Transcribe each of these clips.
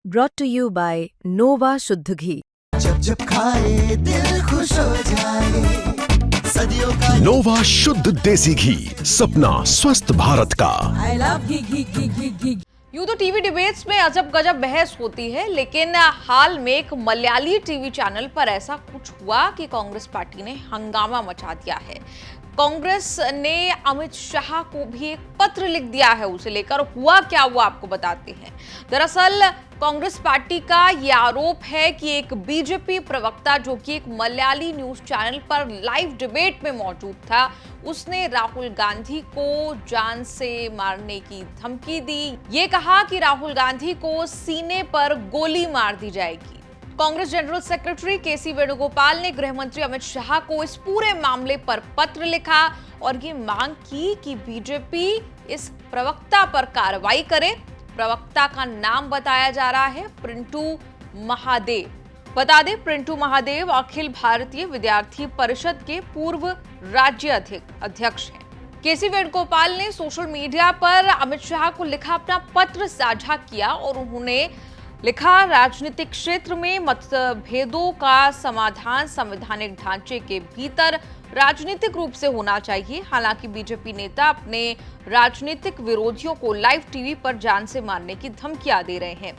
brought to you by Nova शुद्ध घी। जब जब खाए दिल खुश हो जाए, सदियों का नोवा शुद्ध देसी घी, सपना स्वस्थ भारत का। I love घी। यूं तो टीवी डिबेट्स में अजब गजब बहस होती है, लेकिन हाल में एक मलयाली टीवी चैनल पर ऐसा कुछ हुआ कि कांग्रेस पार्टी ने हंगामा मचा दिया है। कांग्रेस ने अमित शाह को भी एक पत्र लिख दिया है, उसे लेकर हुआ क्या वो आपको बताते हैं। दरअसल कांग्रेस पार्टी का ये आरोप है कि एक बीजेपी प्रवक्ता जो कि एक मलयाली न्यूज चैनल पर लाइव डिबेट में मौजूद था, उसने राहुल गांधी को जान से मारने की धमकी दी। ये कहा कि राहुल गांधी को सीने पर गोली मार दी जाएगी। कांग्रेस जनरल सेक्रेटरी केसी वेणुगोपाल ने गृह मंत्री अमित शाह को इस पूरे मामले पर पत्र लिखा और ये मांग की कि बीजेपी इस प्रवक्ता पर कार्रवाई करे। प्रवक्ता का नाम बताया जा रहा है प्रिंटू महादेव। बता दें, प्रिंटू महादेव अखिल भारतीय विद्यार्थी परिषद के पूर्व राज्य अध्यक्ष हैं। केसी वेणुगोपाल ने सोशल मीडिया पर अमित शाह को लिखा अपना पत्र साझा किया और उन्होंने लिखा, राजनीतिक क्षेत्र में मतभेदों का समाधान संवैधानिक ढांचे के भीतर राजनीतिक रूप से होना चाहिए। हालांकि बीजेपी नेता अपने राजनीतिक विरोधियों को लाइव टीवी पर जान से मारने की धमकियां दे रहे हैं।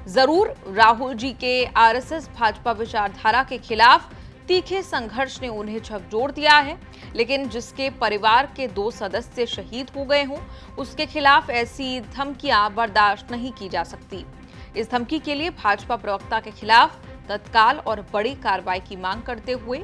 जरूर राहुल जी के आरएसएस भाजपा विचारधारा के खिलाफ तीखे संघर्ष ने उन्हें झकझोर दिया है, लेकिन जिसके परिवार के 2 सदस्य शहीद हो गए हों, उसके खिलाफ ऐसी धमकियां बर्दाश्त नहीं की जा सकती। इस धमकी के लिए भाजपा प्रवक्ता के खिलाफ तत्काल और बड़ी कार्रवाई की मांग करते हुए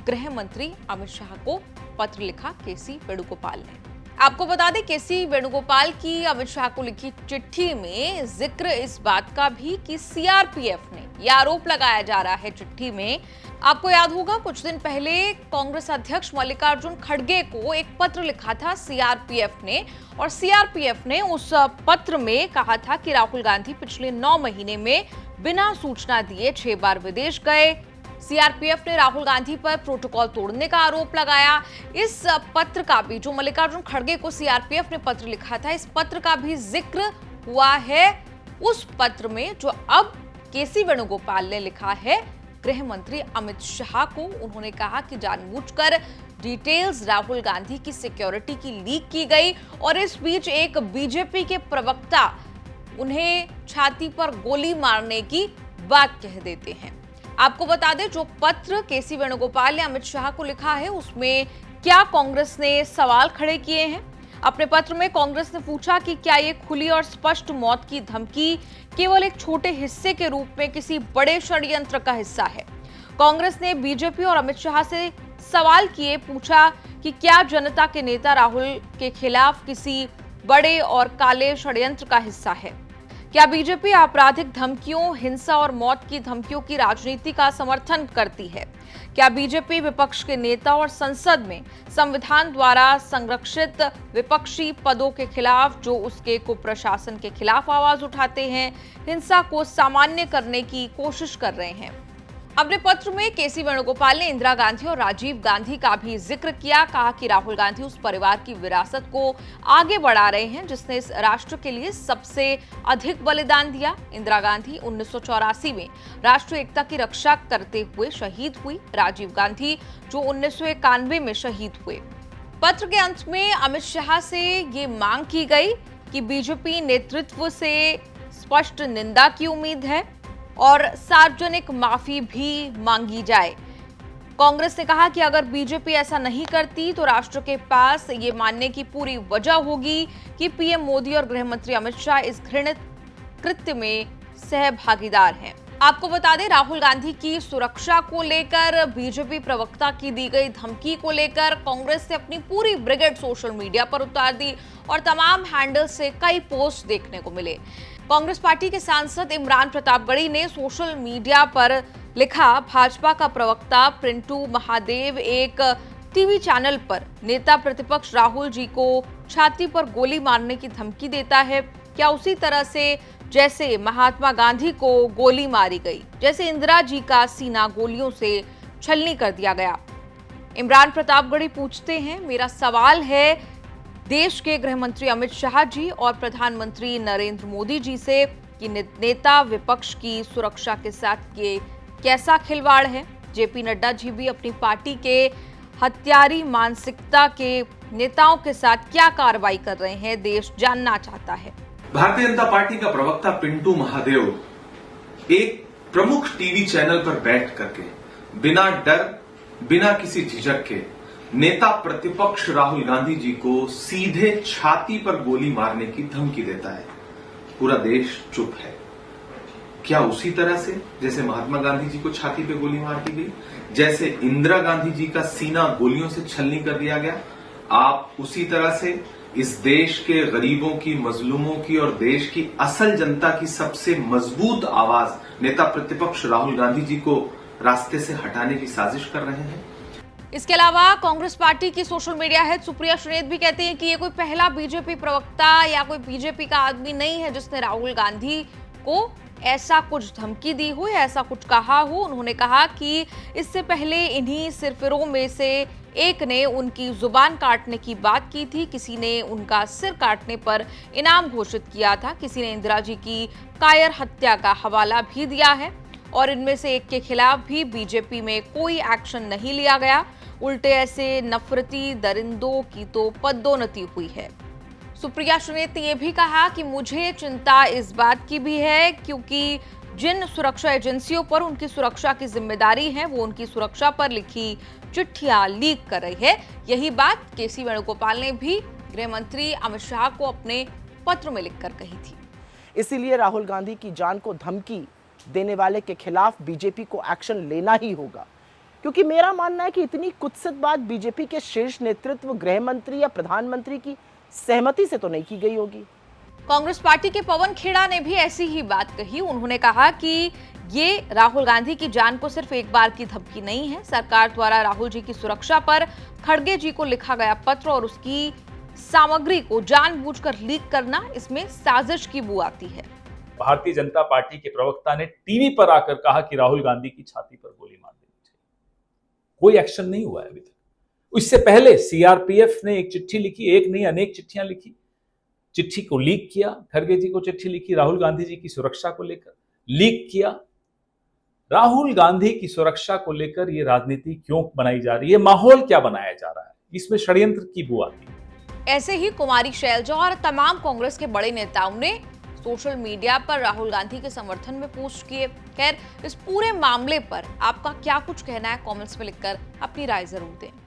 गृह मंत्री अमित शाह को पत्र लिखा केसी वेणुगोपाल ने। आपको बता दें, केसी वेणुगोपाल की अमित शाह को लिखी चिट्ठी में जिक्र इस बात का भी कि सीआरपीएफ ने यह आरोप लगाया जा रहा है। चिट्ठी में आपको याद होगा, कुछ दिन पहले कांग्रेस अध्यक्ष मल्लिकार्जुन खड़गे को एक पत्र लिखा था सीआरपीएफ ने, और सीआरपीएफ ने उस पत्र में कहा था कि राहुल गांधी पिछले 9 महीने में बिना सूचना दिए 6 बार विदेश गए। सीआरपीएफ ने राहुल गांधी पर प्रोटोकॉल तोड़ने का आरोप लगाया। इस पत्र का भी, जो मल्लिकार्जुन खड़गे को सीआरपीएफ ने पत्र लिखा था, इस पत्र का भी जिक्र हुआ है उस पत्र में जो अब केसी वेणुगोपाल ने लिखा है गृह मंत्री अमित शाह को। उन्होंने कहा कि जानबूझकर डिटेल्स राहुल गांधी की सिक्योरिटी की लीक की गई और इस बीच एक बीजेपी के प्रवक्ता उन्हें छाती पर गोली मारने की बात कह देते हैं। आपको बता दें, जो पत्र केसी वेणुगोपाल ने अमित शाह को लिखा है, उसमें क्या कांग्रेस ने सवाल खड़े किए हैं। अपने पत्र में कांग्रेस ने पूछा कि क्या ये खुली और स्पष्ट मौत की धमकी केवल एक छोटे हिस्से के रूप में किसी बड़े षड्यंत्र का हिस्सा है। कांग्रेस ने बीजेपी और अमित शाह से सवाल किए, पूछा कि क्या जनता के नेता राहुल के खिलाफ किसी बड़े और काले षड्यंत्र का हिस्सा है। क्या बीजेपी आपराधिक धमकियों, हिंसा और मौत की धमकियों की राजनीति का समर्थन करती है। क्या बीजेपी विपक्ष के नेता और संसद में संविधान द्वारा संरक्षित विपक्षी पदों के खिलाफ, जो उसके कुप्रशासन के खिलाफ आवाज उठाते हैं, हिंसा को सामान्य करने की कोशिश कर रहे हैं। अपने पत्र में केसी वेणुगोपाल ने इंदिरा गांधी और राजीव गांधी का भी जिक्र किया। कहा कि राहुल गांधी उस परिवार की विरासत को आगे बढ़ा रहे हैं जिसने इस राष्ट्र के लिए सबसे अधिक बलिदान दिया। इंदिरा गांधी 1984 में राष्ट्रीय एकता की रक्षा करते हुए शहीद हुई। राजीव गांधी जो 1991 में शहीद हुए। पत्र के अंत में अमित शाह से ये मांग की गई कि बीजेपी नेतृत्व से स्पष्ट निंदा की उम्मीद है और सार्वजनिक माफी भी मांगी जाए। कांग्रेस ने कहा कि अगर बीजेपी ऐसा नहीं करती तो राष्ट्र के पास ये मानने की पूरी वजह होगी कि पीएम मोदी और गृह मंत्री अमित शाह इस घृणित कृत्य में सहभागीदार हैं। आपको बता दें, राहुल गांधी की सुरक्षा को लेकर बीजेपी प्रवक्ता की दी गई धमकी को लेकर कांग्रेस ने अपनी पूरी ब्रिगेड सोशल मीडिया पर उतार दी और तमाम हैंडल से कई पोस्ट देखने को मिले। कांग्रेस पार्टी के सांसद इमरान प्रतापगढ़ी ने सोशल मीडिया पर लिखा, भाजपा का प्रवक्ता प्रिंटू महादेव एक टीवी चैनल पर नेता प्रतिपक्ष राहुल जी को छाती पर गोली मारने की धमकी देता है। क्या उसी तरह से जैसे महात्मा गांधी को गोली मारी गई, जैसे इंदिरा जी का सीना गोलियों से छलनी कर दिया गया। इमरान प्रतापगढ़ी पूछते हैं, मेरा सवाल है देश के गृह मंत्री अमित शाह जी और प्रधानमंत्री नरेंद्र मोदी जी से कि नेता विपक्ष की सुरक्षा के साथ ये कैसा खिलवाड़ है। जेपी नड्डा जी भी अपनी पार्टी के हत्यारी मानसिकता के नेताओं के साथ क्या कार्रवाई कर रहे हैं, देश जानना चाहता है। भारतीय जनता पार्टी का प्रवक्ता पिंटू महादेव एक प्रमुख टीवी चैनल पर बैठ करके बिना डर, बिना किसी झिझक के नेता प्रतिपक्ष राहुल गांधी जी को सीधे छाती पर गोली मारने की धमकी देता है। पूरा देश चुप है। क्या उसी तरह से जैसे महात्मा गांधी जी को छाती पे गोली मार दी गई, जैसे इंदिरा गांधी जी का सीना गोलियों से छलनी कर दिया गया, आप उसी तरह से इस देश के गरीबों की, मजलूमों की और देश की असल जनता की सबसे मजबूत आवाज नेता प्रतिपक्ष राहुल गांधी जी को रास्ते से हटाने की साजिश कर रहे हैं? इसके अलावा कांग्रेस पार्टी की social media head Supriya Sunit भी कहती हैं कि ये कोई पहला बीजेपी प्रवक्ता या कोई बीजेपी का आदमी नहीं है जिसने राहुल गांधी को ऐसा कुछ धमकी दी हो या ऐसा कुछ कहा हो। उन्होंने कहा कि इससे पहले इन्हीं सिरफिरों में से एक ने उनकी जुबान काटने की बात की थी, किसी ने उनका सिर काटने पर इनाम घोषित किया था, किसी ने इंदिरा जी की कायर हत्या का हवाला भी दिया है और इनमें से एक के खिलाफ भी बीजेपी में कोई एक्शन नहीं लिया गया। उल्टे ऐसे नफरती दरिंदों की तो पदोन्नति हुई है। सुप्रिया सुनीत ने यह भी कहा कि मुझे चिंता इस बात की भी है क्योंकि जिन सुरक्षा एजेंसियों पर उनकी सुरक्षा की जिम्मेदारी है वो उनकी सुरक्षा पर लिखी चिट्ठियां लीक कर रही है। यही बात केसी वेणुगोपाल ने भी गृह मंत्री अमित शाह को अपने पत्र में लिखकर कही थी। इसीलिए राहुल गांधी की जान को धमकी देने वाले के खिलाफ बीजेपी को एक्शन लेना ही होगा, क्योंकि मेरा मानना है कि इतनी कुत्सित बात बीजेपी के शीर्ष नेतृत्व, गृह मंत्री या प्रधानमंत्री की सहमति से तो नहीं की गई होगी। कांग्रेस पार्टी के पवन खेड़ा ने भी ऐसी ही बात कही। उन्होंने कहा कि ये राहुल गांधी की जान को सिर्फ एक बार की धमकी नहीं है, सरकार द्वारा राहुल जी की सुरक्षा पर खड़गे जी को लिखा गया पत्र और उसकी सामग्री को जानबूझकर लीक करना, इसमें साजिश की बू आती है। भारतीय जनता पार्टी के प्रवक्ता ने टीवी पर आकर कहा कि राहुल गांधी की छाती पर गोली मार देनी चाहिए। कोई एक्शन नहीं हुआ है अभी तक। इससे पहले सीआरपीएफ ने एक चिट्ठी लिखी, एक नहीं अनेक चिट्ठियां लिखी, चिट्ठी को लीक किया, खड़गे जी को चिट्ठी लिखी, राहुल गांधी जी की सुरक्षा को लेकर लीक किया। राहुल गांधी की सुरक्षा को लेकर यह राजनीति क्यों बनाई जा रही है, माहौल क्या बनाया जा रहा है, इसमें षड्यंत्र की बू आती है। ऐसे ही कुमारी शैलजा और तमाम कांग्रेस के बड़े नेताओं ने सोशल मीडिया पर राहुल गांधी के समर्थन में पोस्ट किए। खैर, इस पूरे मामले पर आपका क्या कुछ कहना है, कमेंट्स में लिखकर अपनी राय जरूर दें।